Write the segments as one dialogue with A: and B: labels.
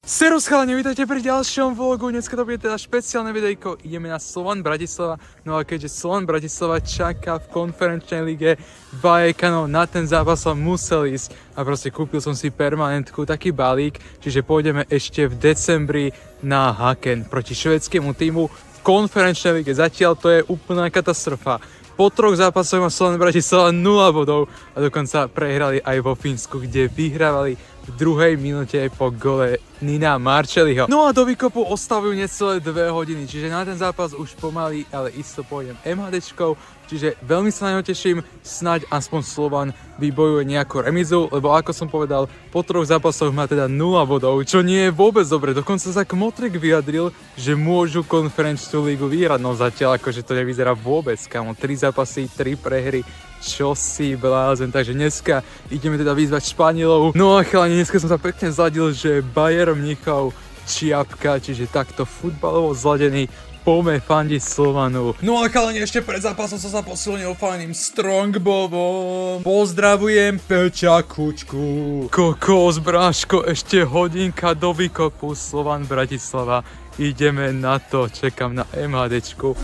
A: Servus chalani, vítajte pri ďalšom vlogu. Dneska to bude teda špeciálne videjko. Ideme na Slovan Bratislava. No a keďže Slovan Bratislava čaká v konferenčnej lige Vallecano, na ten zápas som musel ísť. A proste kúpil som si permanentku, taký balík. Čiže pôjdeme ešte v decembri na Häcken proti švédskému týmu v konferenčnej lige. Zatiaľ to je úplná katastrofa. Po 3 zápasoch má Slovan Bratislava 0 bodov a dokonca prehrali aj vo Fínsku, kde vyhrávali v 2. minúte po gole Nina Marcelliho. No a do výkopu ostavujú necelé 2 hodiny, čiže na ten zápas už pomaly, ale isto pôjdem MHDčkou, čiže veľmi sa na ňo teším, snáď aspoň Slovan vybojuje nejakú remizu, lebo ako som povedal, po 3 zápasoch má teda 0 bodov, čo nie je vôbec dobre, dokonca sa Kmotrik vyjadril, že môžu konferenčnú lígu vyhrať, no zatiaľ akože to nevyzerá vôbec, kamo, 3 zápasy, 3 prehry. Čo si blázen, takže dneska ideme teda vyzvať Španielov. No a chalani, dneska som sa pekne zladil, že Bayern Mníchov čiapka, čiže takto futbalovo zladený, poďme fandiť Slovanu. No a chalani, ešte pred zápasom som sa posilnil fajným Strongbovom. Pozdravujem Peťa Kučku. Kokos, bráško, ešte hodinka do výkopu Slovan Bratislava. Ideme na to, čekám na MHDčku.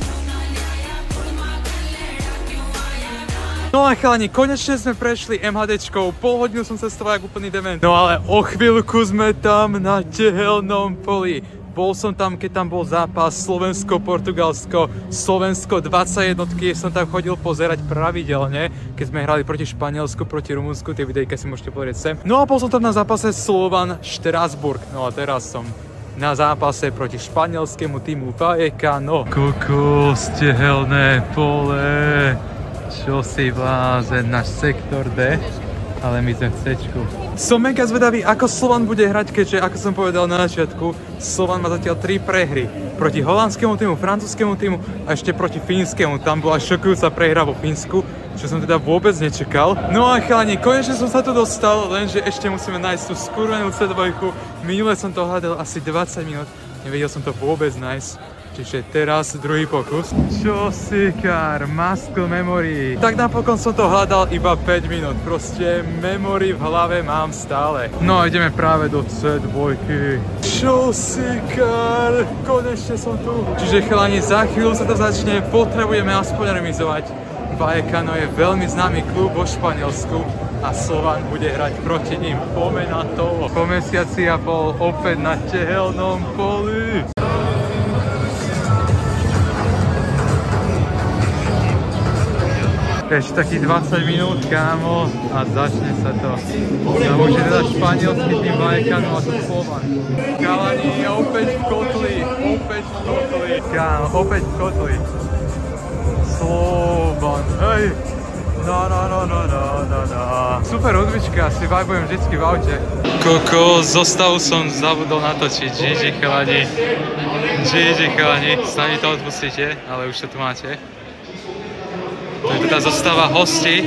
A: No a chalani, konečne sme prešli MHDčkou, pol hodinu som cestoval jak úplný dement. No ale o chvíľku sme tam na tehelnom poli. Bol som tam, keď tam bol zápas Slovensko-Portugalsko, Slovensko 21, som tam chodil pozerať pravidelne, keď sme hrali proti Španielsku, proti Rumunsku, tie videjka si môžete pozrieť sem. No a bol som tam na zápase Slovan Štrasburg, no a teraz som na zápase proti španielskému týmu Vallecano. Kokos, tehelné pole. Čo si blázen, náš sektor D, ale my sme v C-čku. Som mega zvedavý, ako Slovan bude hrať, keďže, ako som povedal na začiatku, Slovan má zatiaľ 3 prehry. Proti holandskému týmu, francúzskému týmu a ešte proti fínskemu. Tam bola šokujúca prehra vo Fínsku, čo som teda vôbec nečakal. No a chalani, konečne som sa tu dostal, lenže ešte musíme nájsť tú skurvenú C2. Minule som to hľadal asi 20 minút, nevedel som to vôbec nájsť. Čiže teraz druhý pokus. Čo si kár, muscle memory. Tak napokon som to hľadal iba 5 minút. Proste memory v hlave mám stále. No a ideme práve do C2. Čo si kár, konečne som tu. Čiže chalani, za chvíľu sa to začne, potrebujeme aspoň remizovať. Vallecano je veľmi známy klub vo Španielsku a Slovan bude hrať proti ním. Poďme na to. Po mesiaci a pol opäť na tehelnom poli. Ešte takých 20 minút, kámo, a začne sa to. No už je teda španielský tým Vallecano a to Slovan. Chalani, opäť v kotli, kámo, opäť v kotli. Slovan, hej! No. Super hudbička, si vajbujem vždycky v aute. Koko, zostavu som zabudol natočiť, GG chalani, snáď to odpustíte, ale už to tu máte. To je teda zostava hostí.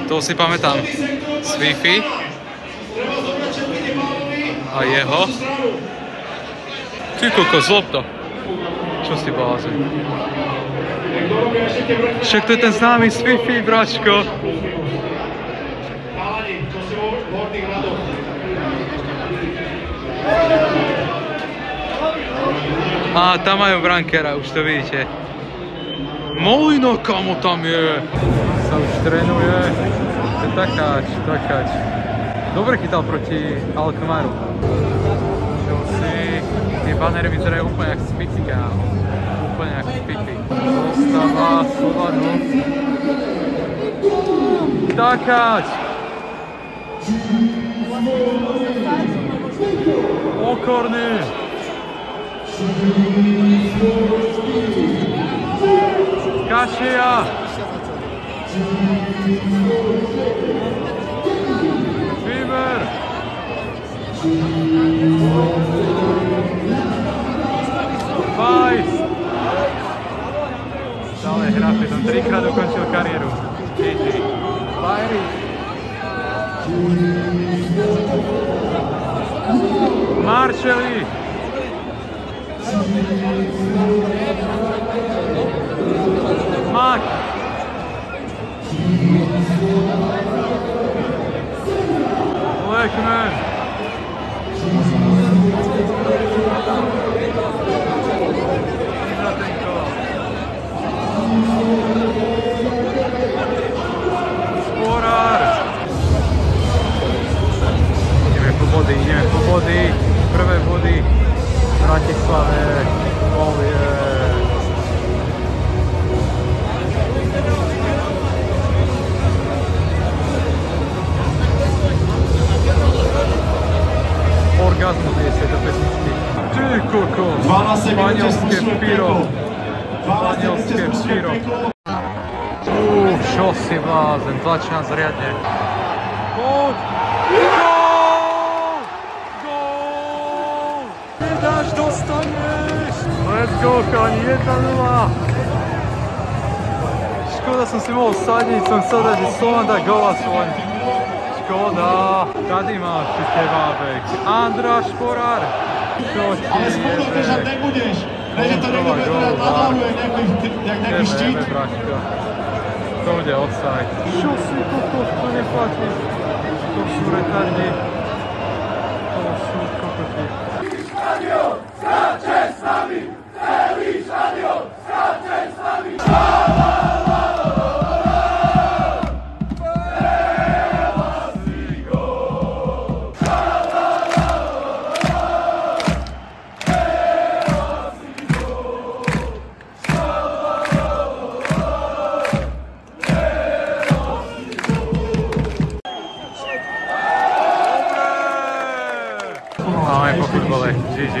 A: To si pamätám. Z Wi-Fi. A jeho. Ty kokos, zlob to. Čo si blázen? Však to je ten známy z Wi-Fi, bračko. A tam majú brankera, už to vidíte. Molino, kamo tam je. Sa už trénuje. To je takáč. Dobre chytal proti Alkmaru. Čo si... Tie banery vyzerajú úplne jak z Fifi, kámo. Úplne jak z Fifi. Zostava Slovanu. Takáč. Okorný. Kašia! Fiber! Fajs! Stále hrá, som 3-krát dokončil kariéru. GG. Fajri! Marcelli! Mak! Beckman. Sporár. Ideme po body. Prvé body v Bratislave. Oh yeah. Orgazmus je to pesničky. Ty koko. Španielské pyro. Španielské pyro. Čo si blázen, tlač nás riadne. Poď! Gól! Gól! Nedáš, dostaneš! Let's go, chalani, 1-0. Škoda, som si mohol sadniť, som chcel dať, že Slovan dá gól aspoň. Škoda. Tady máš ty tebábek. Andrá Šporár. Čo ti jebe? Kontrola gól. Jebe, braško. To bude offside. Čo si kokos, to neplatí? To sú retardi. To sú kokoti. Štadión, skáče s nami! Celý štadión, skáče s nami! Máme po futbole, GG.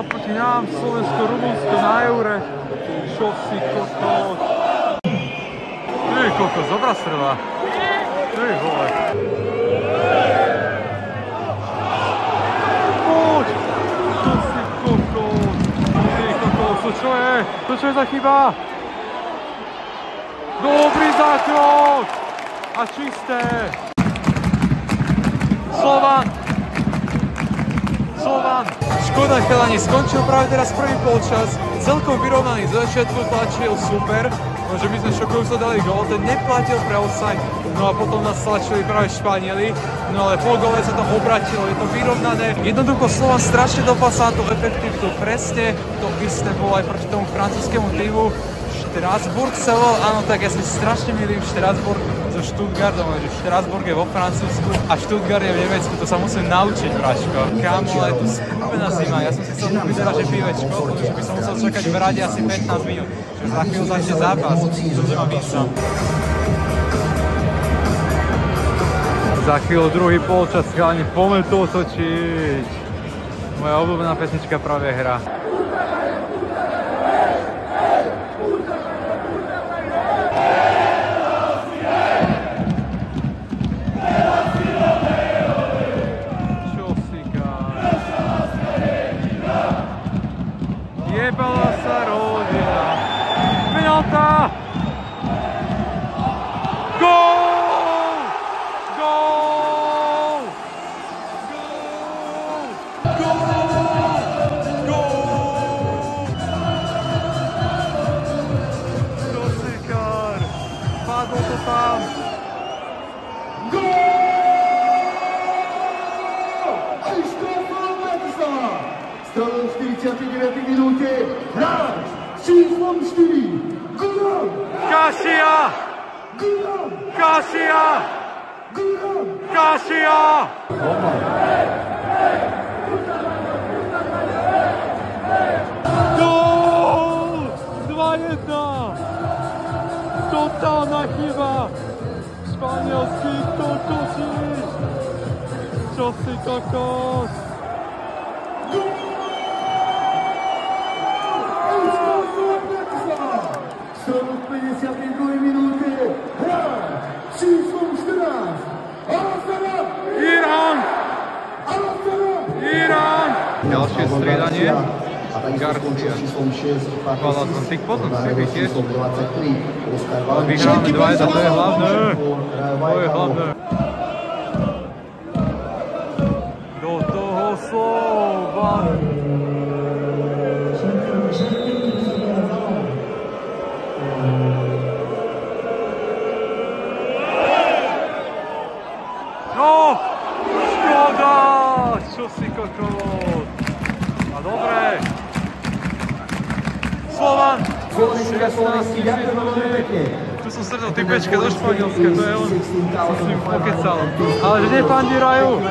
A: Proti nám, Slovensko, Rumunsko na Eure. Čo si kokos? Ty kokos, dobrá strela. Ty vole. Poď! Čo si kokos? Ty kokos, čo je? Čo je za chyba? Dobrý zákrok! A čisté! Slovan! Škoda, chalani, skončil práve teraz prvý polčas, celkom vyrovnaný, z začiatku tlačil super, že my sme šokujúco dali gól, ten neplatil pre offside, no a potom nás tlačili práve Španieli, no ale po góle sa to obratilo, je to vyrovnané, jednoducho Slovan strašne dopasá tú efektivitu, presne to isté bolo aj proti tomu francúzskému týmu. Štrasburg celoval, áno, tak ja si strašne milím Štrasburg so Stuttgartom, že Štrasburg je vo Francúzsku a Stuttgart je v Nemecku, to sa musím naučiť, bračko. Kámo, ale je tu skurvená zima, ja som si chcel kúpiť teda, že pivečko, že by som musel čakať v rade asi 15 minút, že za chvíľu začne zápas, že ma vyšam. Za chvíľu druhý polčas, chalani, poďme to otočiť. Moja obľúbená pesnička práve hra. Jebala sa rodina. Penalta! Gól! Gól! Gól! Gól! Dosikár! Padlo to tam! Gól!
B: Stranu 49 minúte, hráč číslom 4, Guram!
A: Kašia!
B: Guram!
A: Kašia!
B: Guram!
A: Kašia! Gól! 2-1! Totálna chyba! Španielský kokosíš! Čo si kokos?
B: Stranu 52 minúte, hráč číslom 14, Alazara!
A: Irán!
B: Alazara!
A: Irán! Ďalšie striedanie. stredanie. Garcia. Hvala som tých potom si tiež. Ale vyhráme 2-1, to je hlavné. To je hlavné. Do toho Slovan. No! Škoda! Čo si kokos? A dobre. Slovan! 16 000. Tu som stretol typečke do Španielska, to je on. Som s ním pokecal. Ale že nepandi Rajo.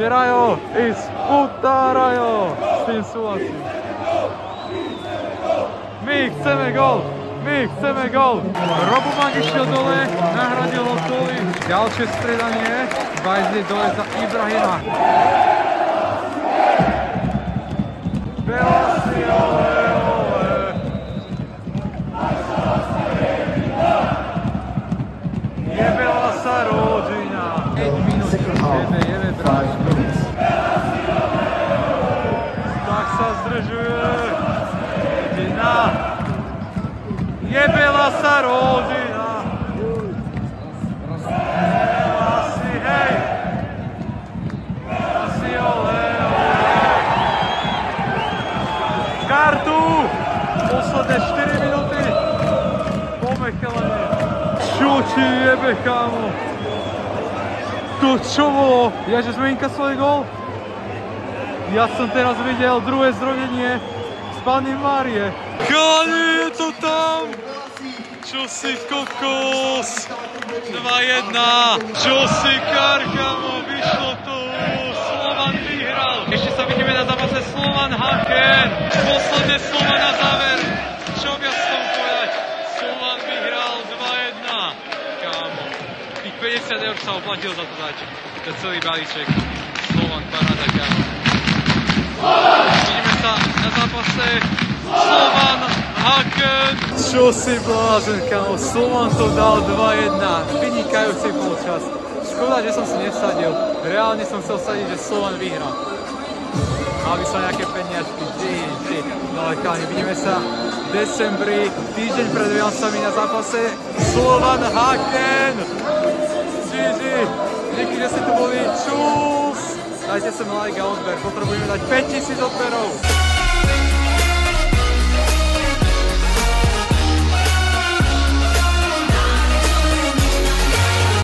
A: Že Rajo is puta Rajo. S tým súhlasím. My chceme gól. My chceme gól. Robomag išiel dole, nahradil ho Toli. Ďalšie stredanie. Vajzli dole za Ibrahima. Belasi, ole. Jebela sa rodina. 5 minút. Jebe, bráč. Tak sa zdržuje. Rodina. Jebela sa rodina. Asi, hej. Asi, ole. Kartu. Posledné 4 minúty. Pomechelenie. Čo ti jebe, kámo? To čo bolo? Ja, že sme inkasovali gól? Ja som teraz videl druhé zrodenie z Panny Márie. Káni, je to tam! Čo si kokos? 2-1. Čo si karkamo? Vyšlo to. Slovan vyhral. Ešte sa vidíme na zápase Slovan Haken. Posledné slova na záver. Čo viac s tom povedať? Slovan vyhral 2-1. Kámo. Tých 50 eur sa oplatilo za to dať. To je celý balíček. Slovan paráda, kámo. Vidíme sa na zápase Slovan Haken. Čo si blázen, kámo. Slovan to dal 2-1. Vynikajúci polčas. Škoda, že som si nesadil. Reálne som chcel sadiť, že Slovan vyhrá. Mal by som nejaké peniažky. No ale káni, vidíme sa v decembri, týždeň pred Vianocami na zápase Slovan Haken. GG. Díky, že ste tu boli. Čus. Dajte sem like a odber. Potrebujeme dať 5000 odberov.